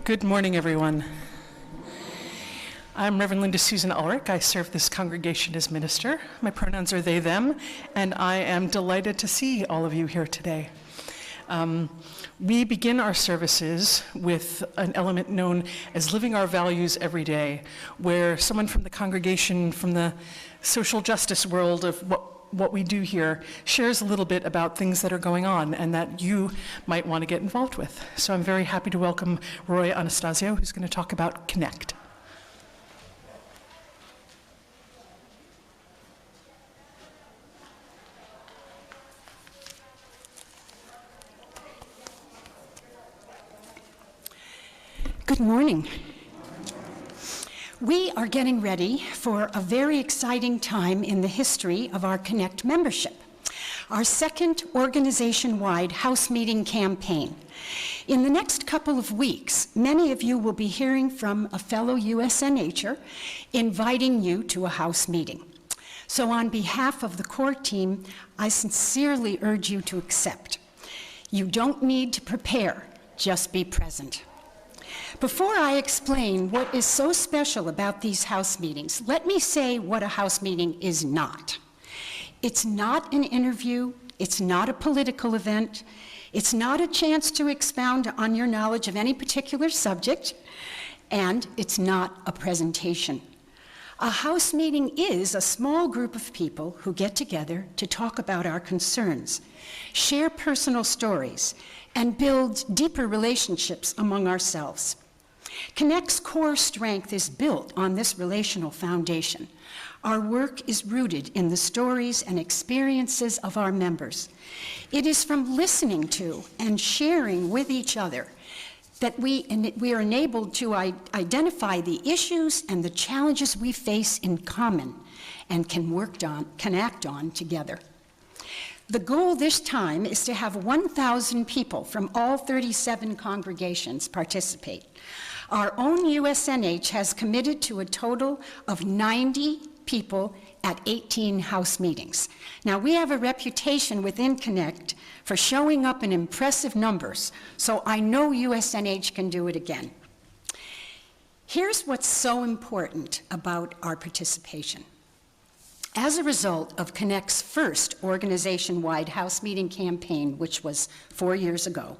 Good morning, everyone. I'm Reverend Linda Susan Ulrich. I serve this congregation as minister. My pronouns are they, them, and I am delighted to see all of you here today. We begin our services with an element known as living our values every day, where someone from the congregation, from the social justice world of what we do here, shares a little bit about things that are going on and that you might want to get involved with. So I'm very happy to welcome Roy Anastasio, who's going to talk about Connect. Good morning. We are getting ready for a very exciting time in the history of our Connect membership, our second organization-wide house meeting campaign. In the next couple of weeks, many of you will be hearing from a fellow USNHer inviting you to a house meeting. So on behalf of the core team, I sincerely urge you to accept. You don't need to prepare, just be present. Before I explain what is so special about these house meetings, let me say what a house meeting is not. It's not an interview, it's not a political event, it's not a chance to expound on your knowledge of any particular subject, and it's not a presentation. A house meeting is a small group of people who get together to talk about our concerns, share personal stories, and build deeper relationships among ourselves. Connect's core strength is built on this relational foundation. Our work is rooted in the stories and experiences of our members. It is from listening to and sharing with each other that we are enabled to identify the issues and the challenges we face in common and can act on together. The goal this time is to have 1,000 people from all 37 congregations participate. Our own USNH has committed to a total of 90 people at 18 house meetings. Now, we have a reputation within Connect for showing up in impressive numbers, so I know USNH can do it again. Here's what's so important about our participation. As a result of Connect's first organization-wide house meeting campaign, which was 4 years ago,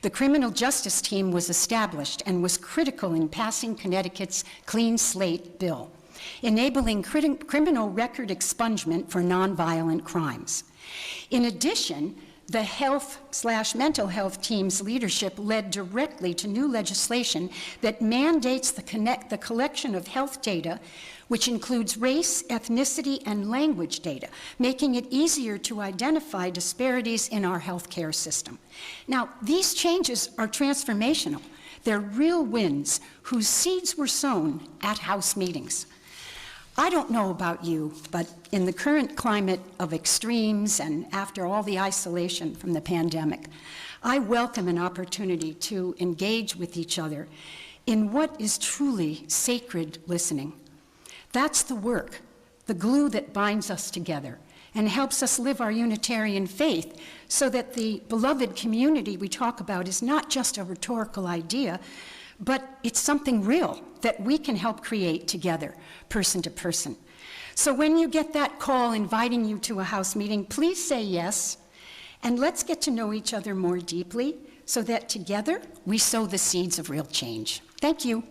the criminal justice team was established and was critical in passing Connecticut's Clean Slate Bill, enabling criminal record expungement for nonviolent crimes. In addition, the health/mental health team's leadership led directly to new legislation that mandates the collection of health data, which includes race, ethnicity, and language data, making it easier to identify disparities in our healthcare system. Now, these changes are transformational. They're real wins whose seeds were sown at house meetings. I don't know about you, but in the current climate of extremes and after all the isolation from the pandemic, I welcome an opportunity to engage with each other in what is truly sacred listening. That's the work, the glue that binds us together and helps us live our Unitarian faith so that the beloved community we talk about is not just a rhetorical idea, but it's something real that we can help create together, person to person. So when you get that call inviting you to a house meeting, please say yes, and let's get to know each other more deeply so that together we sow the seeds of real change. Thank you.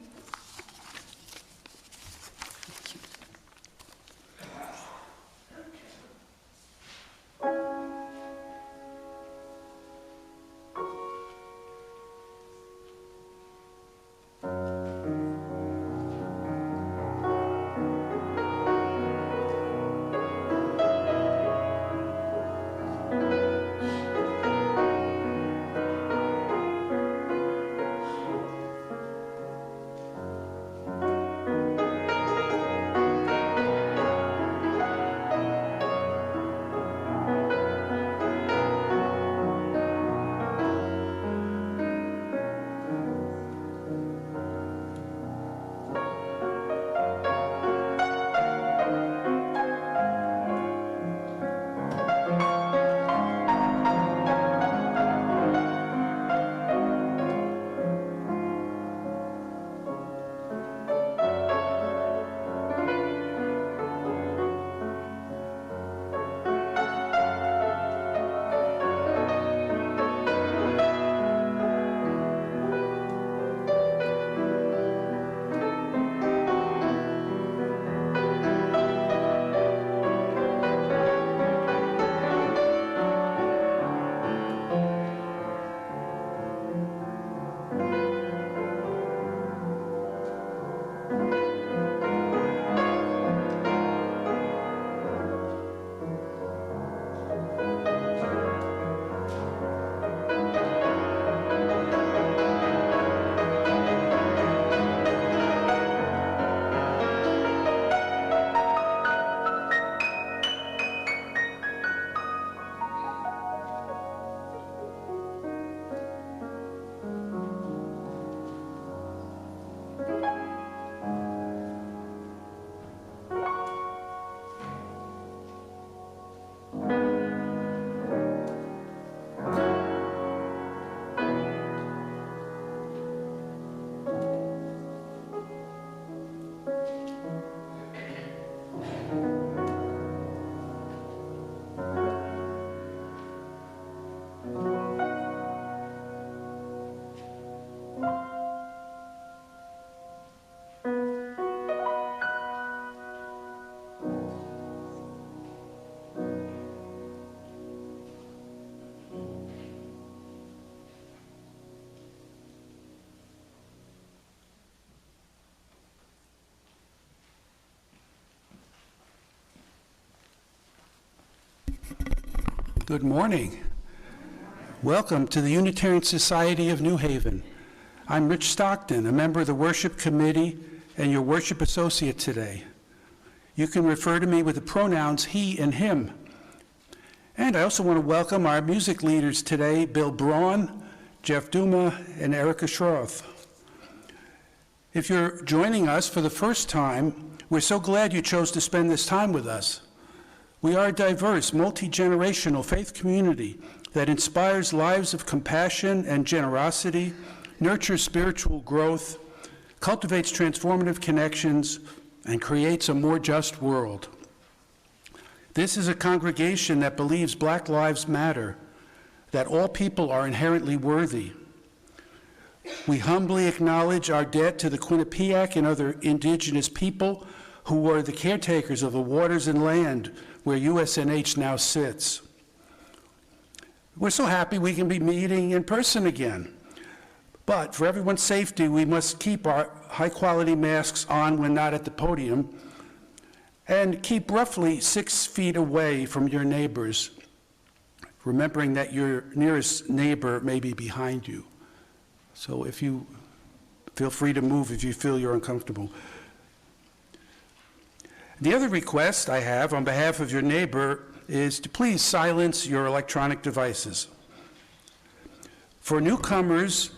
Good morning. Welcome to the Unitarian Society of New Haven. I'm Rich Stockton, a member of the Worship Committee and your worship associate today. You can refer to me with the pronouns he and him. And I also want to welcome our music leaders today, Bill Braun, Jeff Duma, and Erica Schroth. If you're joining us for the first time, we're so glad you chose to spend this time with us. We are a diverse, multi-generational faith community that inspires lives of compassion and generosity, nurtures spiritual growth, cultivates transformative connections, and creates a more just world. This is a congregation that believes Black lives matter, that all people are inherently worthy. We humbly acknowledge our debt to the Quinnipiac and other indigenous people who are the caretakers of the waters and land where USNH now sits. We're so happy we can be meeting in person again. But for everyone's safety, we must keep our high-quality masks on when not at the podium, and keep roughly 6 feet away from your neighbors, remembering that your nearest neighbor may be behind you. So if you feel free to move if you feel you're uncomfortable. The other request I have on behalf of your neighbor is to please silence your electronic devices. For newcomers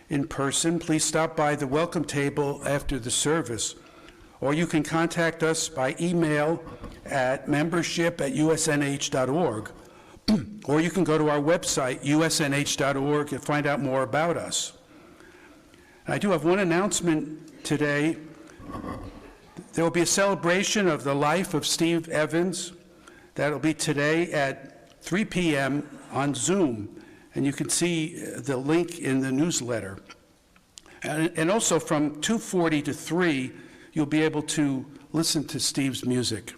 in person, please stop by the welcome table after the service, or you can contact us by email at membership@usnh.org, or you can go to our website, usnh.org, and find out more about us. I do have one announcement today. There will be a celebration of the life of Steve Evans. That'll be today at 3 p.m. on Zoom, and you can see the link in the newsletter. And also from 2:40 to 3, you'll be able to listen to Steve's music.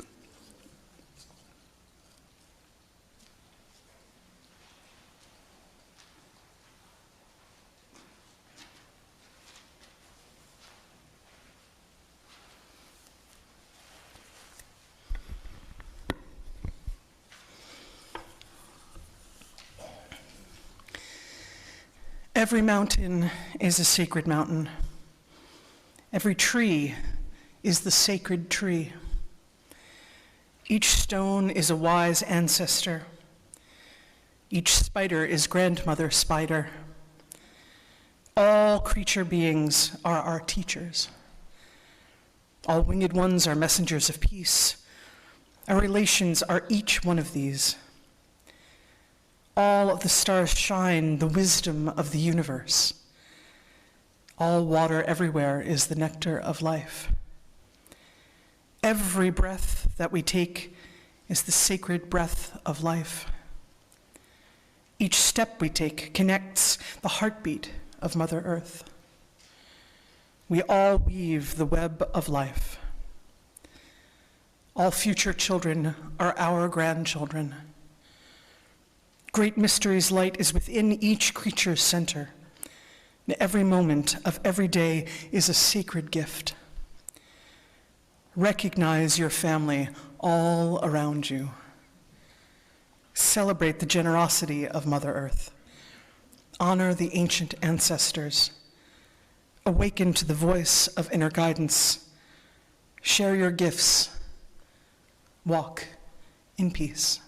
Every mountain is a sacred mountain. Every tree is the sacred tree. Each stone is a wise ancestor. Each spider is grandmother spider. All creature beings are our teachers. All winged ones are messengers of peace. Our relations are each one of these. All of the stars shine the wisdom of the universe. All water everywhere is the nectar of life. Every breath that we take is the sacred breath of life. Each step we take connects the heartbeat of Mother Earth. We all weave the web of life. All future children are our grandchildren. Great mysteries light is within each creature's center. Every moment of every day is a sacred gift. Recognize your family all around you. Celebrate the generosity of Mother Earth. Honor the ancient ancestors. Awaken to the voice of inner guidance. Share your gifts. Walk in peace.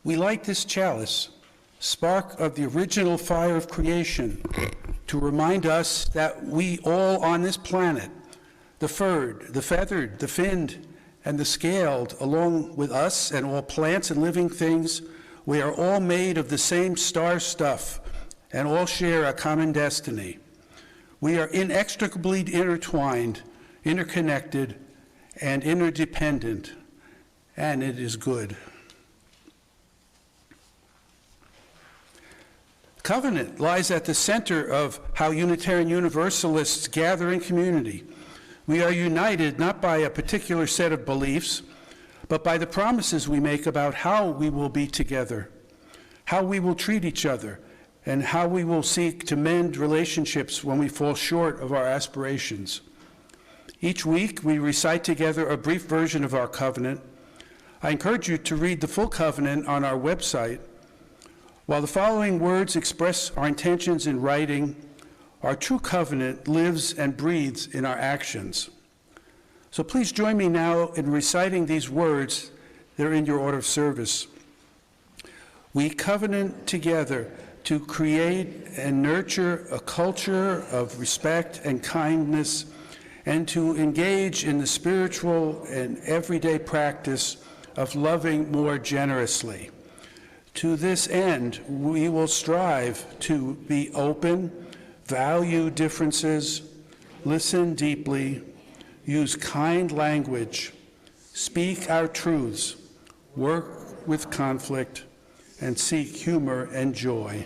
We light this chalice, spark of the original fire of creation, to remind us that we all on this planet, the furred, the feathered, the finned, and the scaled, along with us and all plants and living things, we are all made of the same star stuff and all share a common destiny. We are inextricably intertwined, interconnected, and interdependent, and it is good. Covenant lies at the center of how Unitarian Universalists gather in community. We are united not by a particular set of beliefs, but by the promises we make about how we will be together, how we will treat each other, and how we will seek to mend relationships when we fall short of our aspirations. Each week, we recite together a brief version of our covenant. I encourage you to read the full covenant on our website. While the following words express our intentions in writing, our true covenant lives and breathes in our actions. So please join me now in reciting these words that are in your order of service. We covenant together to create and nurture a culture of respect and kindness, and to engage in the spiritual and everyday practice of loving more generously. To this end, we will strive to be open, value differences, listen deeply, use kind language, speak our truths, work with conflict, and seek humor and joy.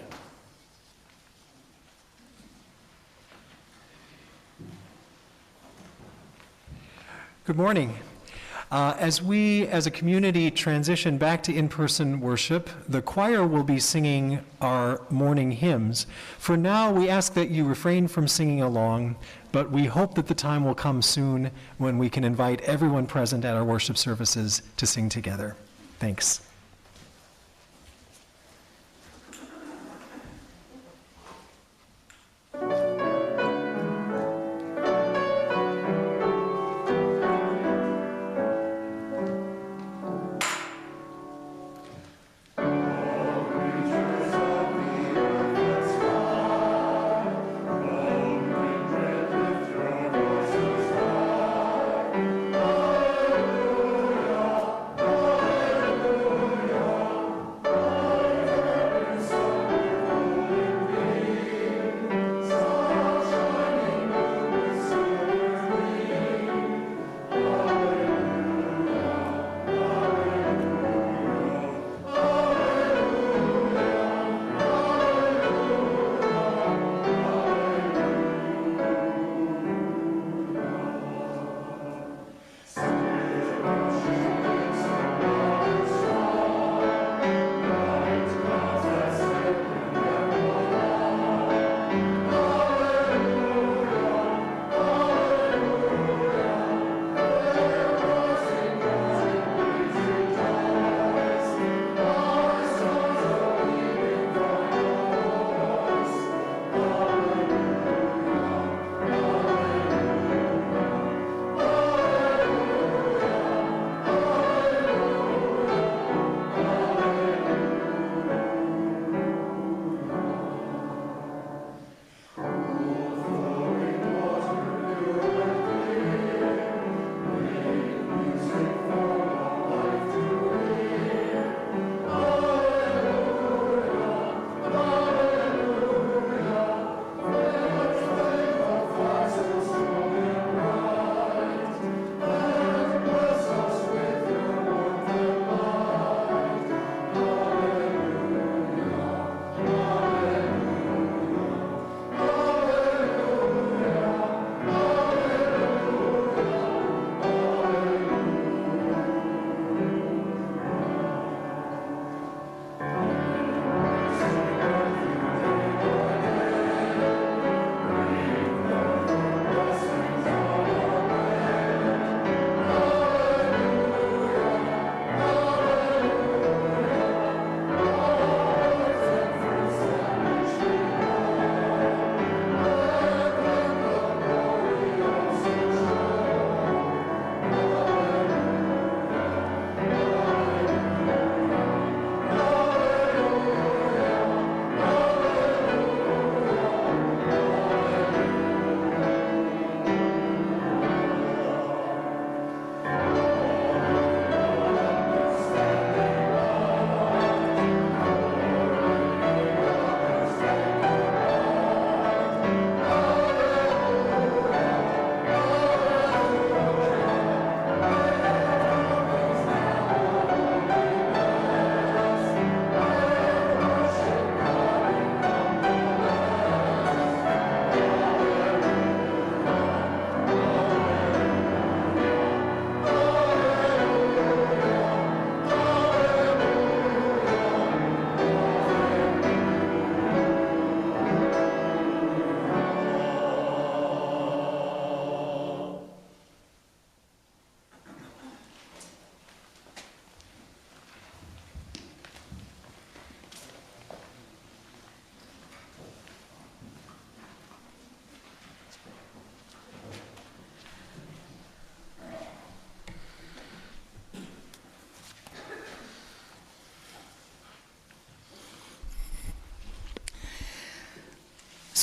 Good morning. As we, as a community, transition back to in-person worship, the choir will be singing our morning hymns. For now, we ask that you refrain from singing along, but we hope that the time will come soon when we can invite everyone present at our worship services to sing together. Thanks.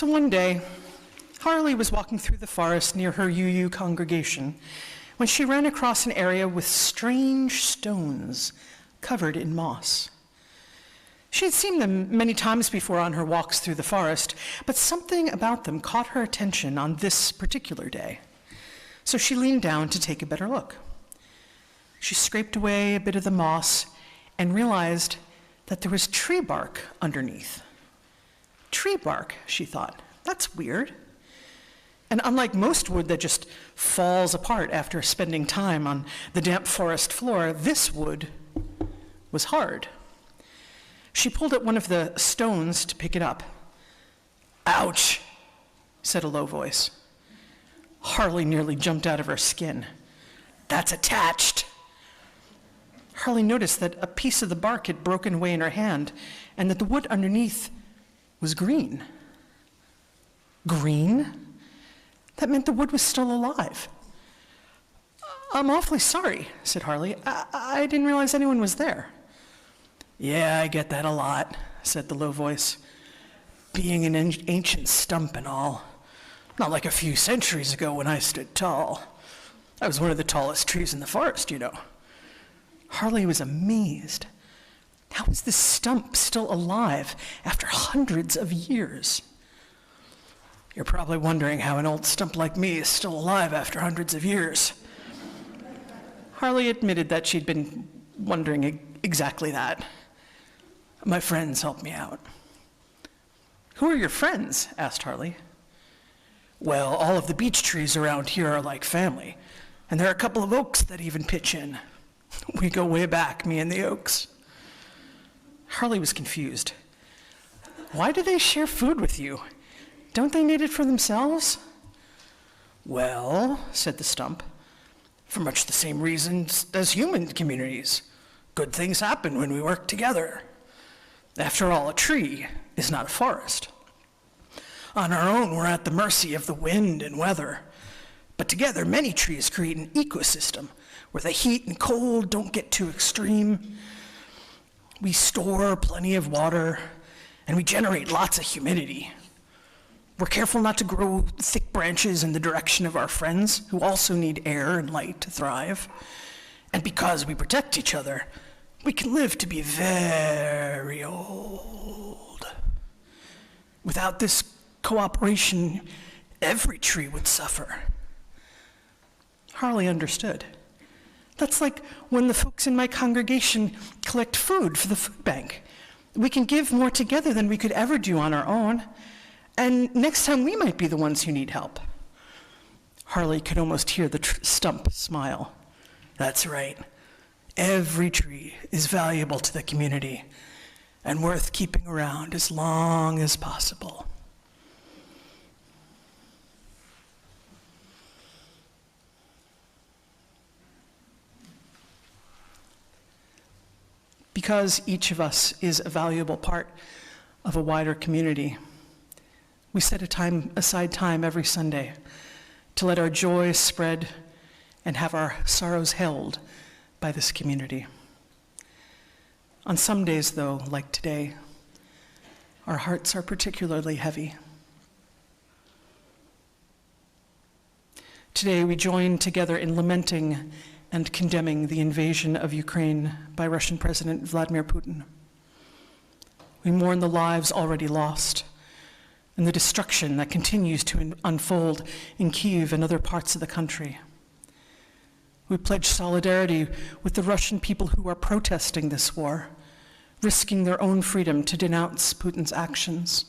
So one day, Harley was walking through the forest near her UU congregation when she ran across an area with strange stones covered in moss. She had seen them many times before on her walks through the forest, but something about them caught her attention on this particular day. So she leaned down to take a better look. She scraped away a bit of the moss and realized that there was tree bark underneath. Tree bark, she thought. That's weird. And unlike most wood that just falls apart after spending time on the damp forest floor, this wood was hard. She pulled at one of the stones to pick it up. "Ouch," said a low voice. Harley nearly jumped out of her skin. "That's attached." Harley noticed that a piece of the bark had broken away in her hand and that the wood underneath was green. Green? That meant the wood was still alive. "I'm awfully sorry," said Harley. I didn't realize anyone was there." "Yeah, I get that a lot," said the low voice. "Being an ancient stump and all. Not like a few centuries ago when I stood tall. I was one of the tallest trees in the forest, you know." Harley was amazed. How was this stump still alive after hundreds of years? "You're probably wondering how an old stump like me is still alive after hundreds of years." Harley admitted that she'd been wondering exactly that. "My friends helped me out." "Who are your friends?" asked Harley. "Well, all of the beech trees around here are like family, and there are a couple of oaks that even pitch in. We go way back, me and the oaks." Harley was confused. "Why do they share food with you? Don't they need it for themselves?" "Well," said the stump, "for much the same reasons as human communities. Good things happen when we work together. After all, a tree is not a forest. On our own, we're at the mercy of the wind and weather. But together, many trees create an ecosystem where the heat and cold don't get too extreme. We store plenty of water, and we generate lots of humidity. We're careful not to grow thick branches in the direction of our friends, who also need air and light to thrive. And because we protect each other, we can live to be very old. Without this cooperation, every tree would suffer." Harley understood. "That's like when the folks in my congregation collect food for the food bank. We can give more together than we could ever do on our own. And next time we might be the ones who need help." Harley could almost hear the stump smile. "That's right. Every tree is valuable to the community and worth keeping around as long as possible." Because each of us is a valuable part of a wider community, we set aside time every Sunday to let our joy spread and have our sorrows held by this community. On some days, though, like today, our hearts are particularly heavy. Today, we join together in lamenting and condemning the invasion of Ukraine by Russian President Vladimir Putin. We mourn the lives already lost and the destruction that continues to unfold in Kyiv and other parts of the country. We pledge solidarity with the Russian people who are protesting this war, risking their own freedom to denounce Putin's actions.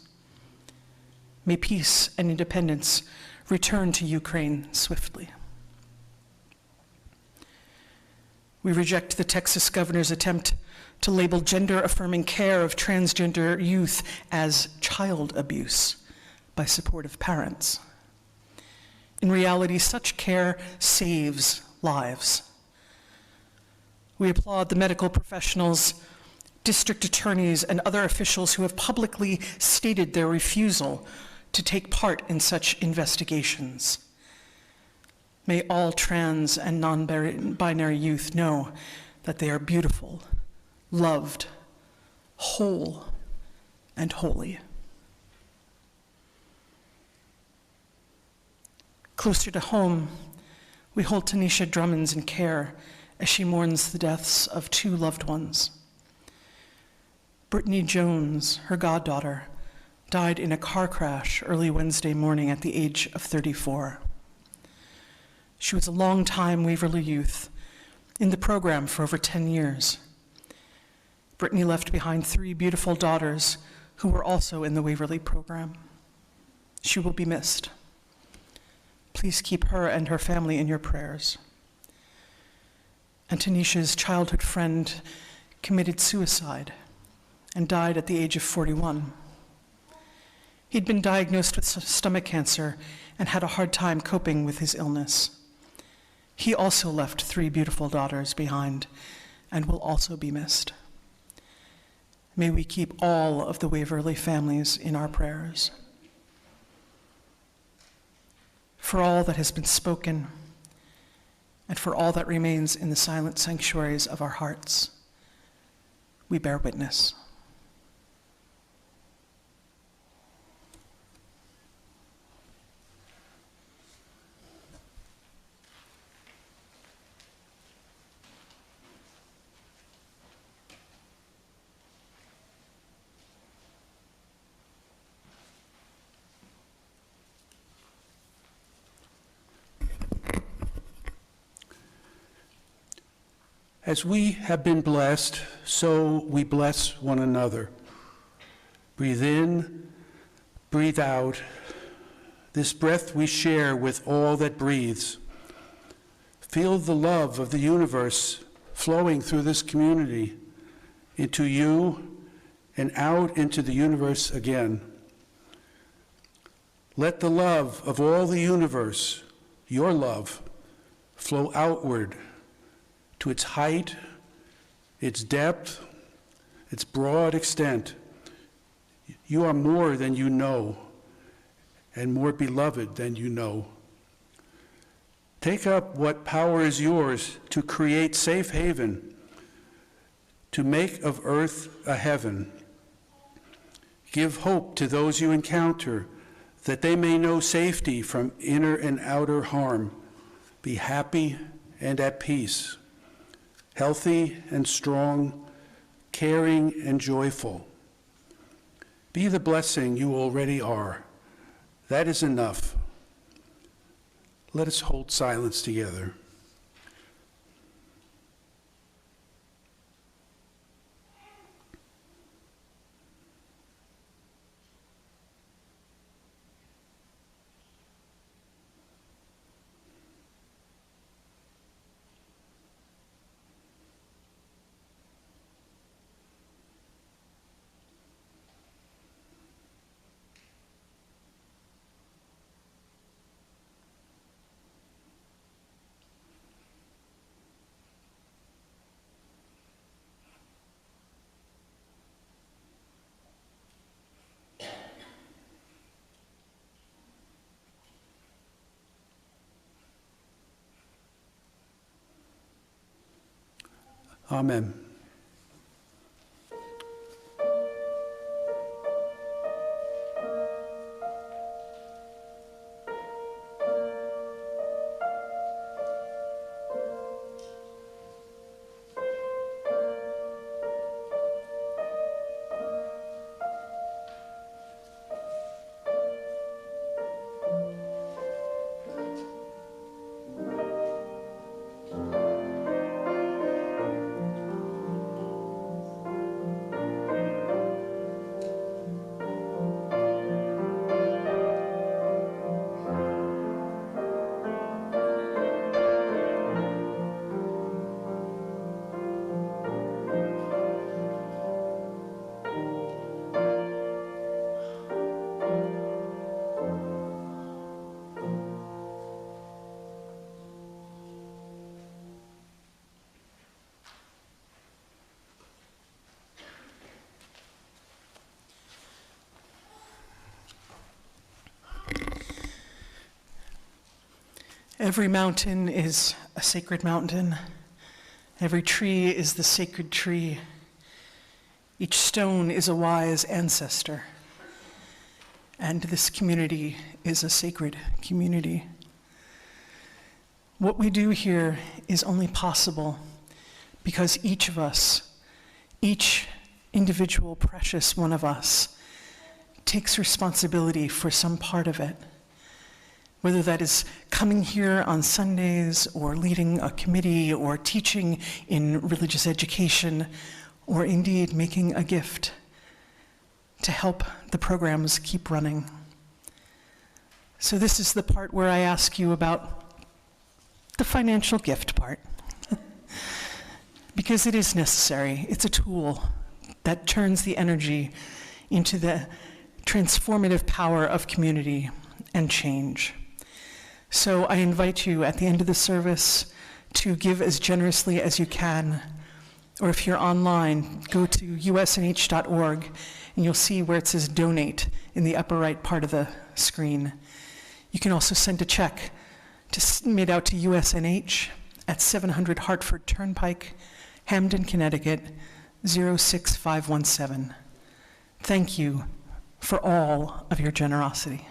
May peace and independence return to Ukraine swiftly. We reject the Texas governor's attempt to label gender-affirming care of transgender youth as child abuse by supportive parents. In reality, such care saves lives. We applaud the medical professionals, district attorneys, and other officials who have publicly stated their refusal to take part in such investigations. May all trans and non-binary youth know that they are beautiful, loved, whole, and holy. Closer to home, we hold Tanisha Drummond in care as she mourns the deaths of 2 loved ones. Brittany Jones, her goddaughter, died in a car crash early Wednesday morning at the age of 34. She was a longtime Waverly youth, in the program for over 10 years. Brittany left behind 3 beautiful daughters who were also in the Waverly program. She will be missed. Please keep her and her family in your prayers. And Tanisha's childhood friend committed suicide and died at the age of 41. He'd been diagnosed with stomach cancer and had a hard time coping with his illness. He also left 3 beautiful daughters behind and will also be missed. May we keep all of the Waverly families in our prayers. For all that has been spoken, and for all that remains in the silent sanctuaries of our hearts, we bear witness. As we have been blessed, so we bless one another. Breathe in, breathe out. This breath we share with all that breathes. Feel the love of the universe flowing through this community into you and out into the universe again. Let the love of all the universe, your love, flow outward to its height, its depth, its broad extent. You are more than you know, and more beloved than you know. Take up what power is yours to create safe haven, to make of earth a heaven. Give hope to those you encounter, that they may know safety from inner and outer harm. Be happy and at peace, healthy and strong, caring and joyful. Be the blessing you already are. That is enough. Let us hold silence together. Amen. Every mountain is a sacred mountain. Every tree is the sacred tree. Each stone is a wise ancestor. And this community is a sacred community. What we do here is only possible because each of us, each individual precious one of us, takes responsibility for some part of it. Whether that is coming here on Sundays, or leading a committee, or teaching in religious education, or indeed making a gift to help the programs keep running. So this is the part where I ask you about the financial gift part. Because it is necessary. It's a tool that turns the energy into the transformative power of community and change. So I invite you at the end of the service to give as generously as you can. Or if you're online, go to usnh.org and you'll see where it says donate in the upper right part of the screen. You can also send a check made out to USNH at 700 Hartford Turnpike, Hamden, Connecticut, 06517. Thank you for all of your generosity.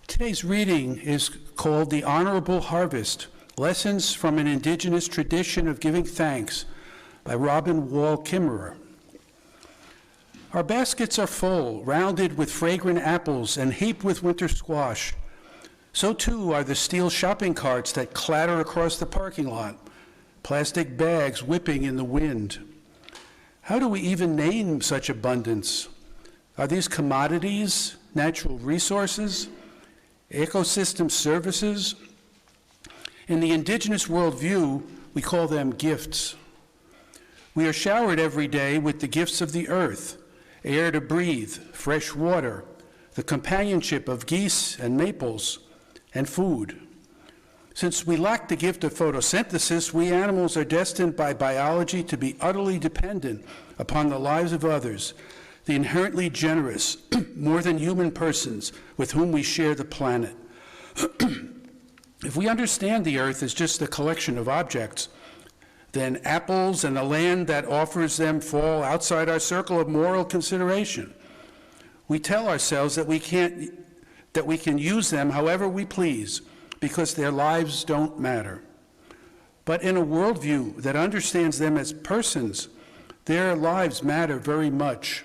Today's reading is called The Honorable Harvest, Lessons from an Indigenous Tradition of Giving Thanks by Robin Wall Kimmerer. Our baskets are full, rounded with fragrant apples and heaped with winter squash. So too are the steel shopping carts that clatter across the parking lot, plastic bags whipping in the wind. How do we even name such abundance? Are these commodities, natural resources, ecosystem services? In the indigenous worldview, we call them gifts. We are showered every day with the gifts of the earth, air to breathe, fresh water, the companionship of geese and maples, and food. Since we lack the gift of photosynthesis, we animals are destined by biology to be utterly dependent upon the lives of others, the inherently generous, more than human persons with whom we share the planet. If we understand the earth as just a collection of objects, then apples and the land that offers them fall outside our circle of moral consideration. We tell ourselves that we can use them however we please because their lives don't matter. But in a worldview that understands them as persons, their lives matter very much.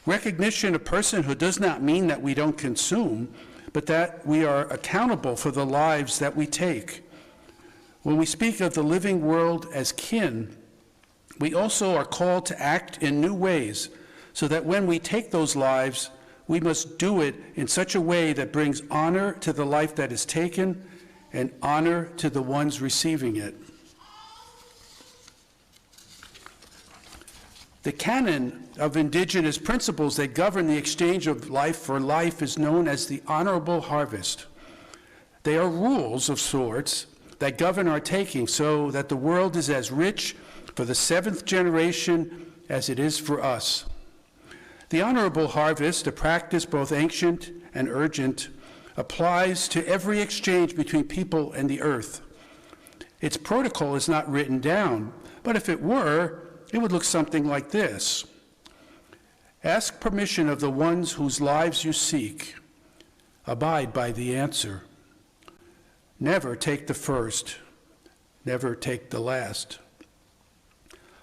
Recognition of personhood does not mean that we don't consume, but that we are accountable for the lives that we take. When we speak of the living world as kin, we also are called to act in new ways, so that when we take those lives, we must do it in such a way that brings honor to the life that is taken and honor to the ones receiving it. The canon of indigenous principles that govern the exchange of life for life is known as the honorable harvest. They are rules of sorts that govern our taking so that the world is as rich for the seventh generation as it is for us. The honorable harvest, a practice both ancient and urgent, applies to every exchange between people and the earth. Its protocol is not written down, but if it were, it would look something like this. Ask permission of the ones whose lives you seek. Abide by the answer. Never take the first. Never take the last.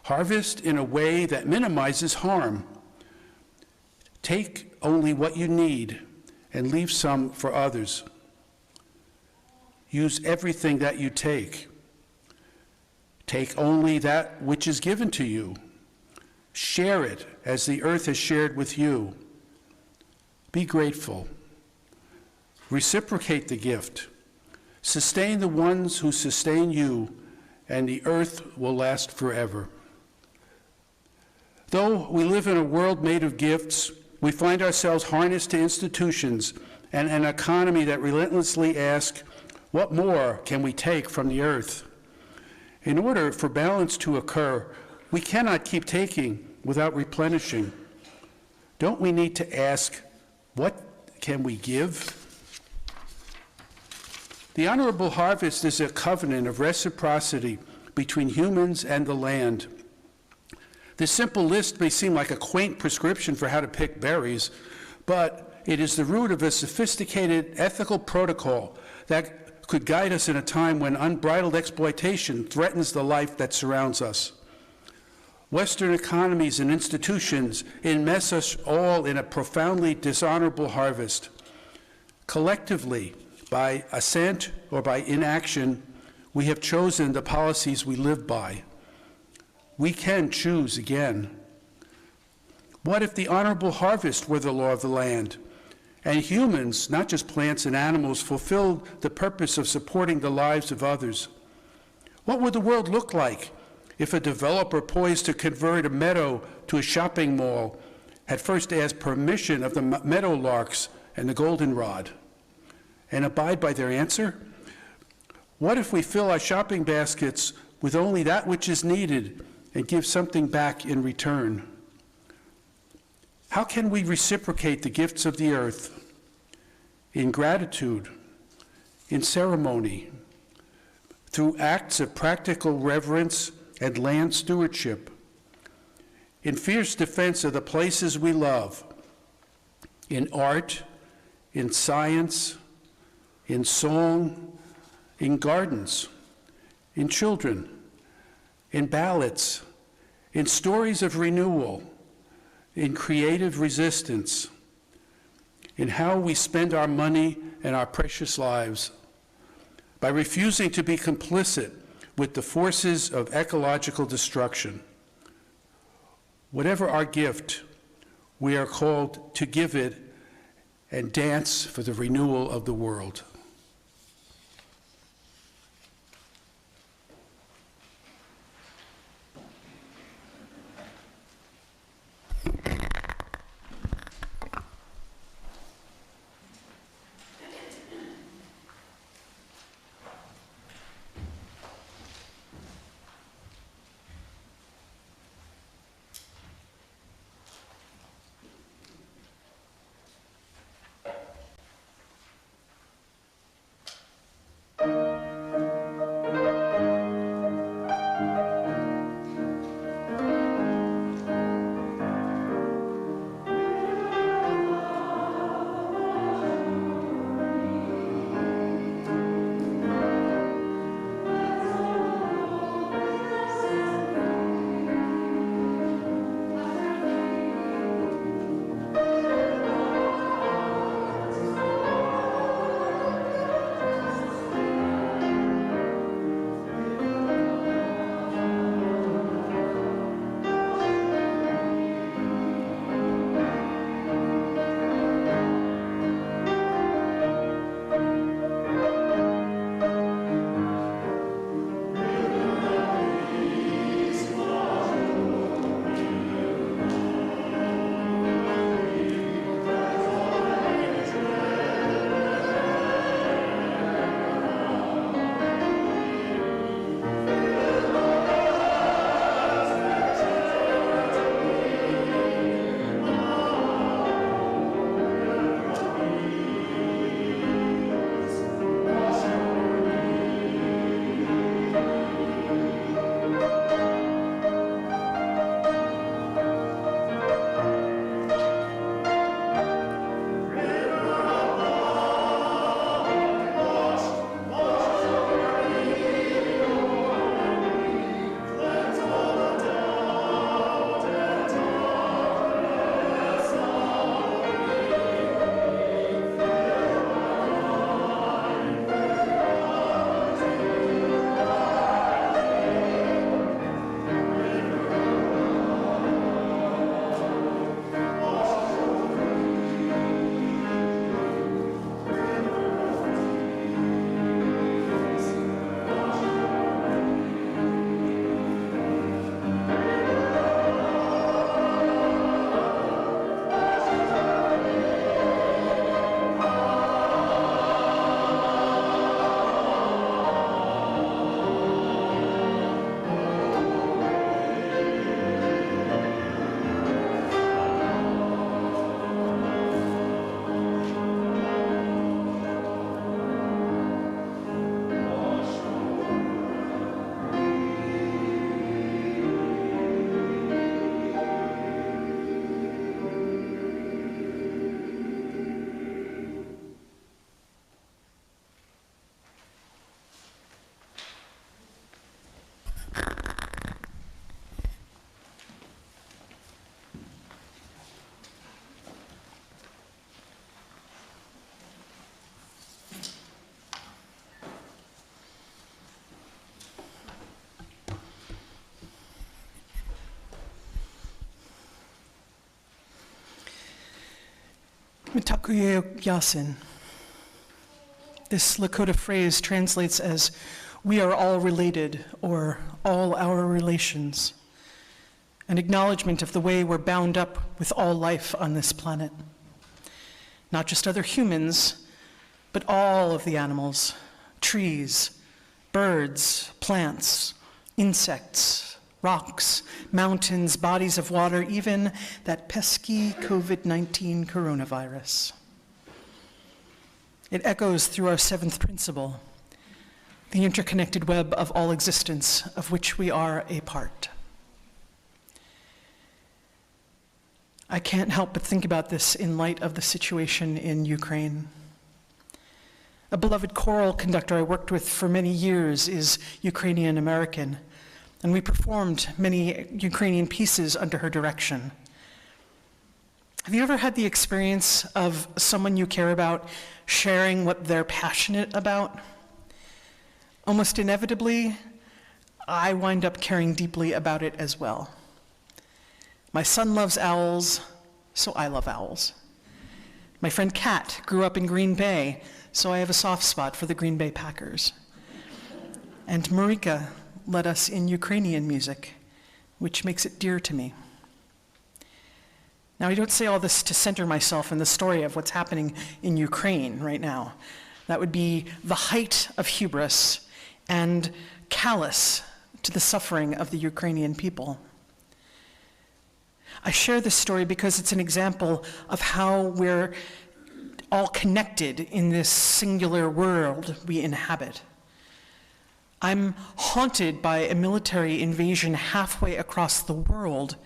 Harvest in a way that minimizes harm. Take only what you need and leave some for others. Use everything that you take. Take only that which is given to you. Share it as the earth has shared with you. Be grateful. Reciprocate the gift. Sustain the ones who sustain you, and the earth will last forever. Though we live in a world made of gifts, we find ourselves harnessed to institutions and an economy that relentlessly asks, what more can we take from the earth? In order for balance to occur, we cannot keep taking without replenishing. Don't we need to ask, what can we give? The honorable harvest is a covenant of reciprocity between humans and the land. This simple list may seem like a quaint prescription for how to pick berries, but it is the root of a sophisticated ethical protocol that could guide us in a time when unbridled exploitation threatens the life that surrounds us. Western economies and institutions enmess us all in a profoundly dishonorable harvest. Collectively, by assent or by inaction, we have chosen the policies we live by. We can choose again. What if the honorable harvest were the law of the land, and humans, not just plants and animals, fulfilled the purpose of supporting the lives of others? What would the world look like if a developer poised to convert a meadow to a shopping mall had first asked permission of the meadowlarks and the goldenrod, and abide by their answer? What if we fill our shopping baskets with only that which is needed and give something back in return? How can we reciprocate the gifts of the earth? In gratitude, in ceremony, through acts of practical reverence and land stewardship, in fierce defense of the places we love, in art, in science, in song, in gardens, in children, in ballads, in stories of renewal, in creative resistance, in how we spend our money and our precious lives, by refusing to be complicit with the forces of ecological destruction. Whatever our gift, we are called to give it and dance for the renewal of the world. Mitakuye Yasin. This Lakota phrase translates as, "We are all related," or "all our relations," an acknowledgement of the way we're bound up with all life on this planet. Not just other humans, but all of the animals, trees, birds, plants, insects, rocks, mountains, bodies of water, even that pesky COVID-19 coronavirus. It echoes through our seventh principle, the interconnected web of all existence, of which we are a part. I can't help but think about this in light of the situation in Ukraine. A beloved choral conductor I worked with for many years is Ukrainian American, and we performed many Ukrainian pieces under her direction. Have you ever had the experience of someone you care about sharing what they're passionate about? Almost inevitably, I wind up caring deeply about it as well. My son loves owls, so I love owls. My friend Kat grew up in Green Bay, so I have a soft spot for the Green Bay Packers. And Marika led us in Ukrainian music, which makes it dear to me. Now, I don't say all this to center myself in the story of what's happening in Ukraine right now. That would be the height of hubris and callous to the suffering of the Ukrainian people. I share this story because it's an example of how we're all connected in this singular world we inhabit. I'm haunted by a military invasion halfway across the world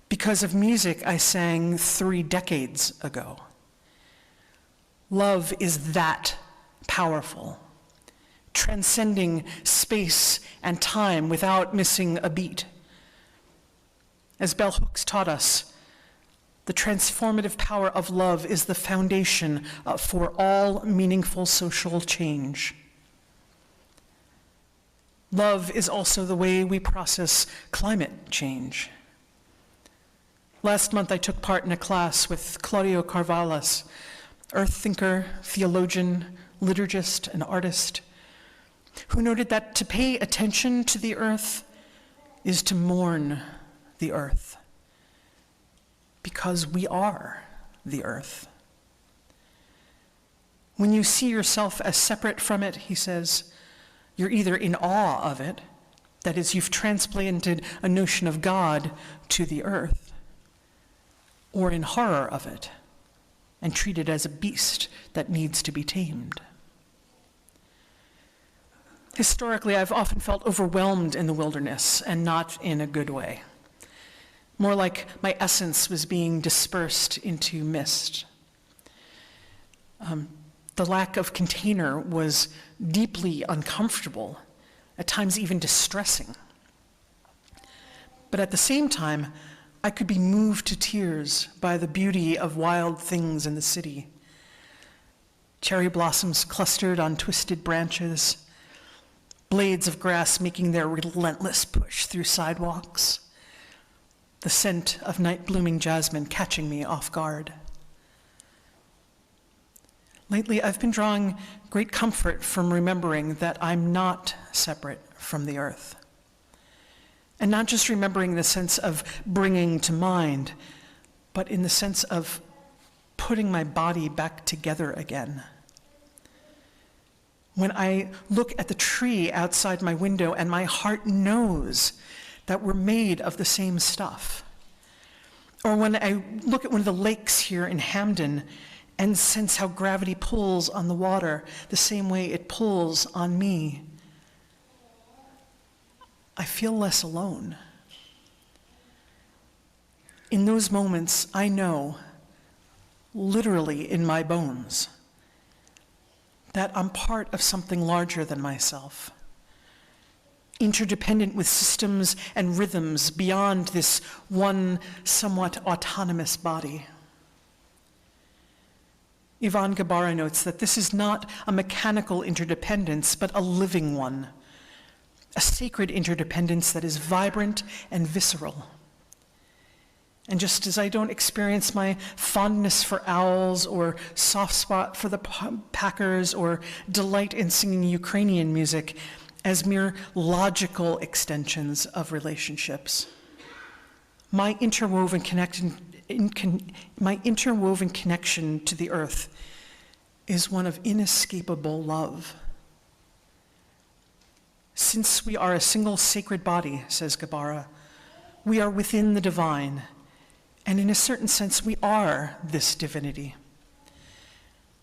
because of music I sang 3 decades ago. Love is that powerful, transcending space and time without missing a beat. As Bell Hooks taught us, the transformative power of love is the foundation for all meaningful social change. Love is also the way we process climate change. Last month, I took part in a class with Claudio Carvalhas, earth thinker, theologian, liturgist, and artist, who noted that to pay attention to the earth is to mourn the earth, because we are the earth. When you see yourself as separate from it, he says, you're either in awe of it, that is, you've transplanted a notion of God to the earth, or in horror of it, and treat it as a beast that needs to be tamed. Historically, I've often felt overwhelmed in the wilderness, and not in a good way. More like my essence was being dispersed into mist. The lack of container was deeply uncomfortable, at times even distressing. But at the same time, I could be moved to tears by the beauty of wild things in the city. Cherry blossoms clustered on twisted branches, blades of grass making their relentless push through sidewalks, the scent of night-blooming jasmine catching me off guard. Lately, I've been drawing great comfort from remembering that I'm not separate from the earth. And not just remembering the sense of bringing to mind, but in the sense of putting my body back together again. When I look at the tree outside my window and my heart knows that we're made of the same stuff. Or when I look at one of the lakes here in Hamden and sense how gravity pulls on the water the same way it pulls on me, I feel less alone. In those moments, I know, literally in my bones, that I'm part of something larger than myself, interdependent with systems and rhythms beyond this one somewhat autonomous body. Ivan Gabara notes that this is not a mechanical interdependence, but a living one, a sacred interdependence that is vibrant and visceral. And just as I don't experience my fondness for owls or soft spot for the Packers or delight in singing Ukrainian music as mere logical extensions of relationships, my interwoven connection to the earth is one of inescapable love. Since we are a single sacred body, says Gabara, we are within the divine, and in a certain sense, we are this divinity.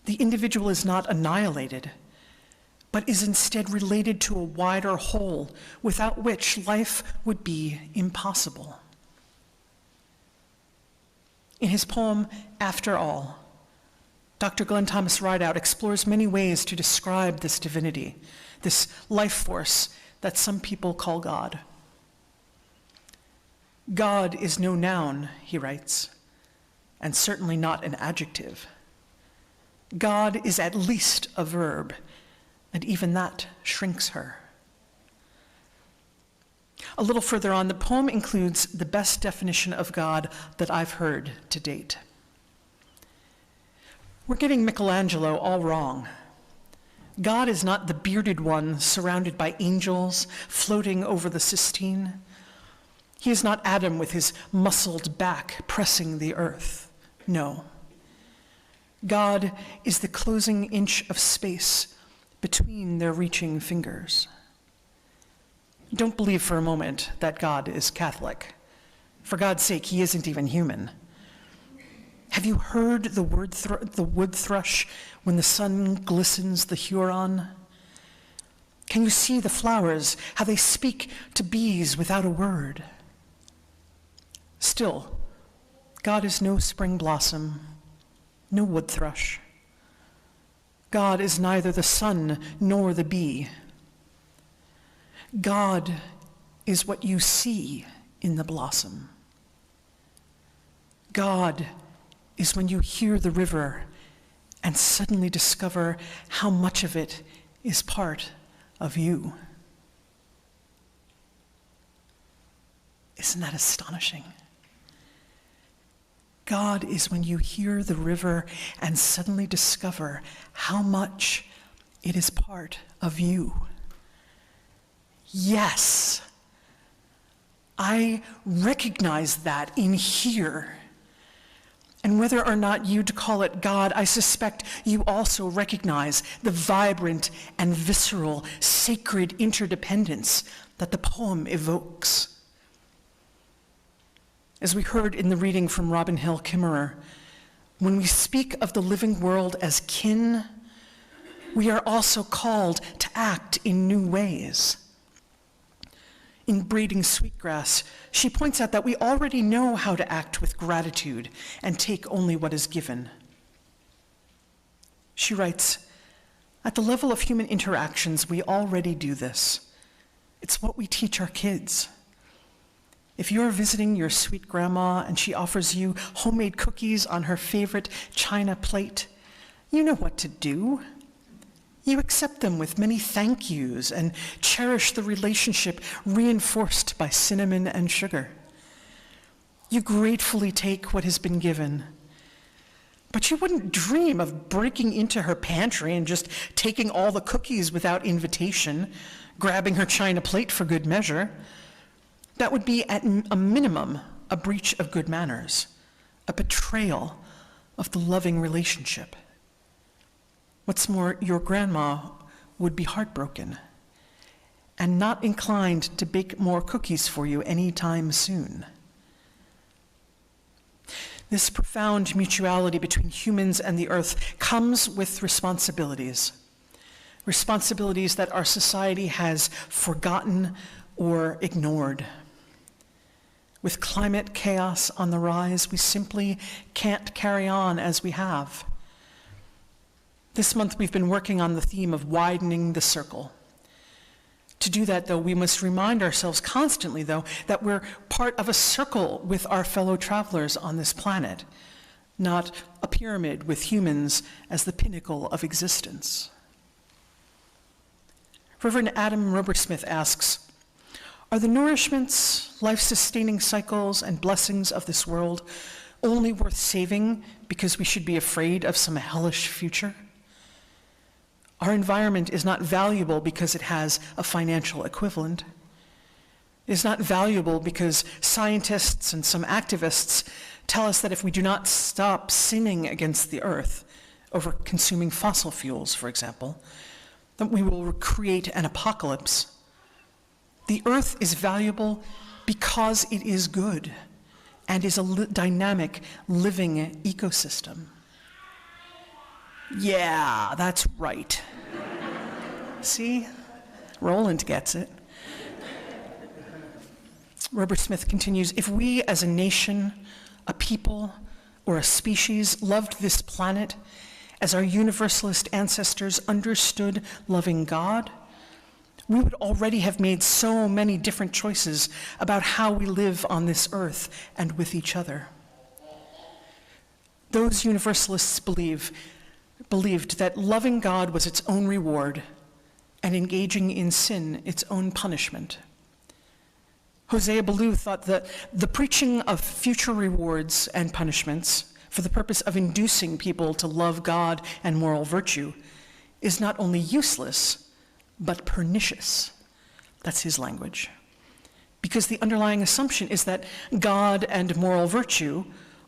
The individual is not annihilated, but is instead related to a wider whole, without which life would be impossible. In his poem, After All, Dr. Glenn Thomas Rideout explores many ways to describe this divinity, this life force that some people call God. God is no noun, he writes, and certainly not an adjective. God is at least a verb, and even that shrinks her. A little further on, the poem includes the best definition of God that I've heard to date. We're getting Michelangelo all wrong. God is not the bearded one surrounded by angels floating over the Sistine. He is not Adam with his muscled back pressing the earth. No. God is the closing inch of space between their reaching fingers. Don't believe for a moment that God is Catholic. For God's sake, he isn't even human. Have you heard the wood thrush when the sun glistens the Huron? Can you see the flowers, how they speak to bees without a word? Still, God is no spring blossom, no wood thrush. God is neither the sun nor the bee. God is what you see in the blossom. God is when you hear the river and suddenly discover how much of it is part of you. Isn't that astonishing? God is when you hear the river and suddenly discover how much it is part of you. Yes, I recognize that in here. And whether or not you'd call it God, I suspect you also recognize the vibrant and visceral sacred interdependence that the poem evokes. As we heard in the reading from Robin Hill Kimmerer, when we speak of the living world as kin, we are also called to act in new ways. In Braiding Sweetgrass, she points out that we already know how to act with gratitude and take only what is given. She writes, at the level of human interactions, we already do this. It's what we teach our kids. If you're visiting your sweet grandma and she offers you homemade cookies on her favorite china plate, you know what to do. You accept them with many thank yous and cherish the relationship reinforced by cinnamon and sugar. You gratefully take what has been given. But you wouldn't dream of breaking into her pantry and just taking all the cookies without invitation, grabbing her china plate for good measure. That would be, at a minimum, a breach of good manners, a betrayal of the loving relationship. What's more, your grandma would be heartbroken and not inclined to bake more cookies for you anytime soon. This profound mutuality between humans and the earth comes with responsibilities that our society has forgotten or ignored. With climate chaos on the rise, we simply can't carry on as we have. This month we've been working on the theme of widening the circle. To do that, though, we must remind ourselves constantly, though, that we're part of a circle with our fellow travelers on this planet, not a pyramid with humans as the pinnacle of existence. Reverend Adam Robersmith asks, Are the nourishments, life-sustaining cycles, and blessings of this world only worth saving because we should be afraid of some hellish future? Our environment is not valuable because it has a financial equivalent. It is not valuable because scientists and some activists tell us that if we do not stop sinning against the earth over consuming fossil fuels, for example, then we will create an apocalypse. The earth is valuable because it is good and is a dynamic, living ecosystem. Yeah, that's right. See? Roland gets it. Robert Smith continues, if we as a nation, a people, or a species loved this planet as our universalist ancestors understood loving God, we would already have made so many different choices about how we live on this earth and with each other. Those universalists believed that loving God was its own reward and engaging in sin its own punishment. Hosea Ballou thought that the preaching of future rewards and punishments for the purpose of inducing people to love God and moral virtue is not only useless, but pernicious. That's his language. Because the underlying assumption is that God and moral virtue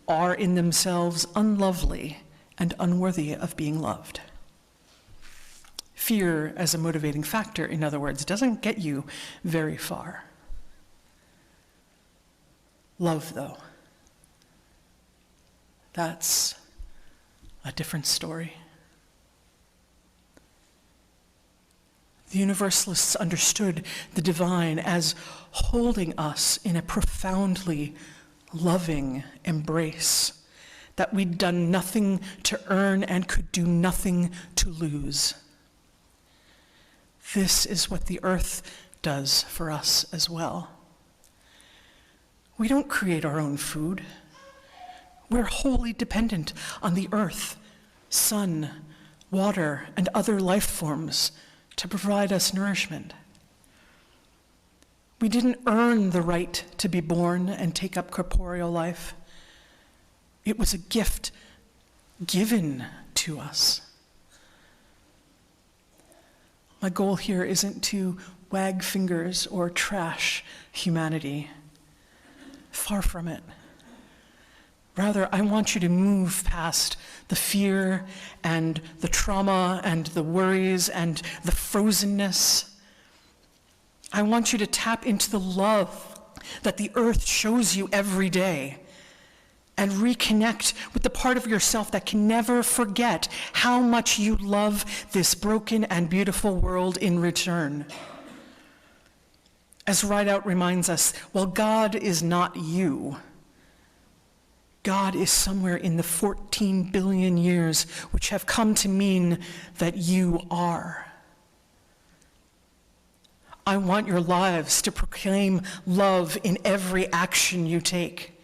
are in themselves unlovely and unworthy of being loved. Fear as a motivating factor, in other words, doesn't get you very far. Love, though, that's a different story. The Universalists understood the divine as holding us in a profoundly loving embrace that we'd done nothing to earn and could do nothing to lose. This is what the earth does for us as well. We don't create our own food. We're wholly dependent on the earth, sun, water, and other life forms to provide us nourishment. We didn't earn the right to be born and take up corporeal life. It was a gift given to us. My goal here isn't to wag fingers or trash humanity. Far from it. Rather, I want you to move past the fear and the trauma and the worries and the frozenness. I want you to tap into the love that the earth shows you every day and reconnect with the part of yourself that can never forget how much you love this broken and beautiful world in return. As Rideout reminds us, while God is not you, God is somewhere in the 14 billion years which have come to mean that you are. I want your lives to proclaim love in every action you take.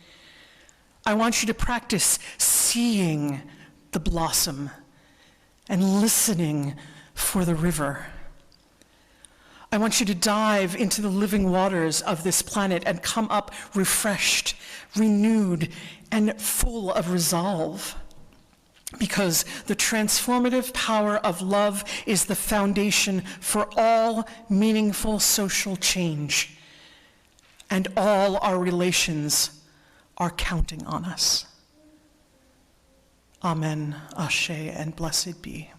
I want you to practice seeing the blossom and listening for the river. I want you to dive into the living waters of this planet and come up refreshed, renewed, and full of resolve. Because the transformative power of love is the foundation for all meaningful social change. And all our relations are counting on us. Amen, Ashe, and blessed be.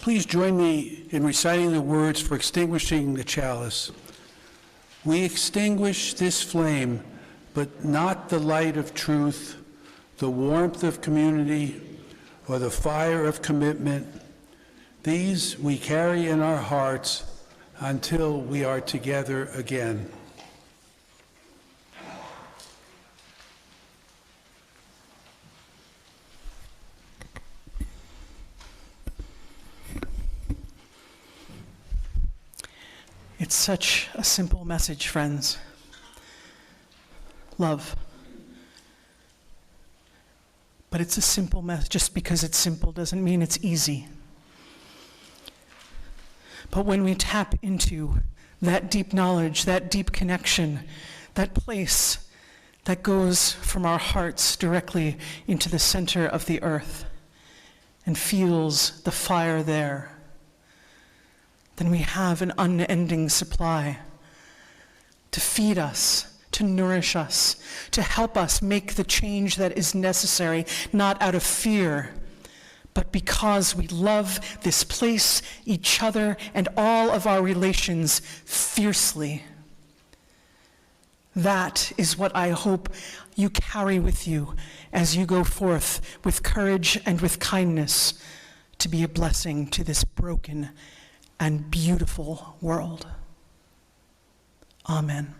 Please join me in reciting the words for extinguishing the chalice. We extinguish this flame, but not the light of truth, the warmth of community, or the fire of commitment. These we carry in our hearts until we are together again. It's such a simple message, friends. Love. But it's a simple message. Just because it's simple doesn't mean it's easy. But when we tap into that deep knowledge, that deep connection, that place that goes from our hearts directly into the center of the earth and feels the fire there, then we have an unending supply to feed us, to nourish us, to help us make the change that is necessary, not out of fear, but because we love this place, each other, and all of our relations fiercely. That is what I hope you carry with you as you go forth with courage and with kindness to be a blessing to this broken and beautiful world. Amen.